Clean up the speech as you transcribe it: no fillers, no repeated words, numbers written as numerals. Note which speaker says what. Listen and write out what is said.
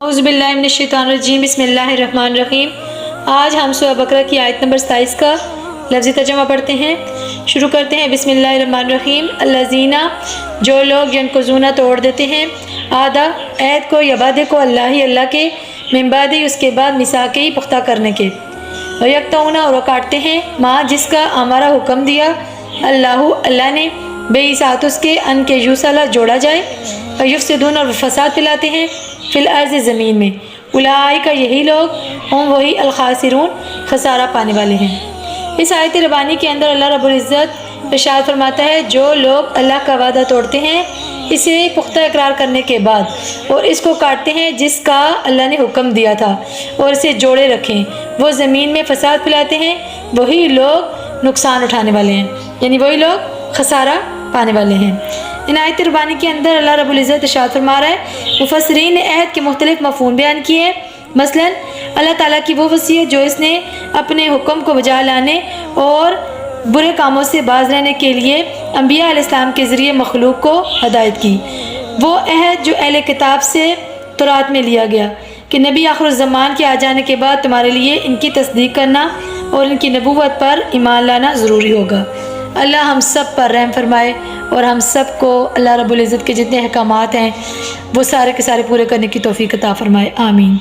Speaker 1: اعوذ باللہ من الشیطان الرجیم بسم اللہ الرحمن الرحیم۔ آج ہم سورہ بقرہ کی آیت نمبر 27 کا لفظی ترجمہ پڑھتے ہیں۔ شروع کرتے ہیں بسم اللہ الرحمن الرحیم۔ الذین، جو لوگ ینقضون توڑ دیتے ہیں، آدھا عہد کو یا وعدے کو، اللہ کے، من بعد اس کے بعد میثاقہ پختہ کرنے کے، ویقطعون اور وہ کاٹتے ہیں، ما جس کا ہمارا حکم دیا اللہ نے، بے ساتھ اس کے ان کے یوصلہ جوڑا جائے، ویفسدون اور فساد پھیلاتے ہیں، فی الارض زمین میں، اولئک یہی لوگ، ہم وہی الخاسرون خسارہ پانے والے ہیں۔ اس آیت ربانی کے اندر اللہ رب العزت ارشاد فرماتا ہے جو لوگ اللہ کا وعدہ توڑتے ہیں اسے پختہ اقرار کرنے کے بعد اور اس کو کاٹتے ہیں جس کا اللہ نے حکم دیا تھا اور اسے جوڑے رکھیں، وہ زمین میں فساد پھیلاتے ہیں، وہی لوگ نقصان اٹھانے والے ہیں، یعنی وہی لوگ خسارہ پانے والے ہیں۔ ان آیت ربانی کے اندر اللہ رب العزت ارشاد فرما رہا ہے، مفسرین نے عہد کے مختلف مفہوم بیان کیے، مثلا اللہ تعالیٰ کی وہ وصیت جو اس نے اپنے حکم کو بجا لانے اور برے کاموں سے باز رہنے کے لیے انبیاء علیہ السلام کے ذریعے مخلوق کو ہدایت کی، وہ عہد جو اہل کتاب سے تورات میں لیا گیا کہ نبی آخر الزمان کے آ جانے کے بعد تمہارے لیے ان کی تصدیق کرنا اور ان کی نبوت پر ایمان لانا ضروری ہوگا۔ اللہ ہم سب پر رحم فرمائے اور ہم سب کو اللہ رب العزت کے جتنے احکامات ہیں وہ سارے کے سارے پورے کرنے کی توفیق عطا فرمائے، آمین۔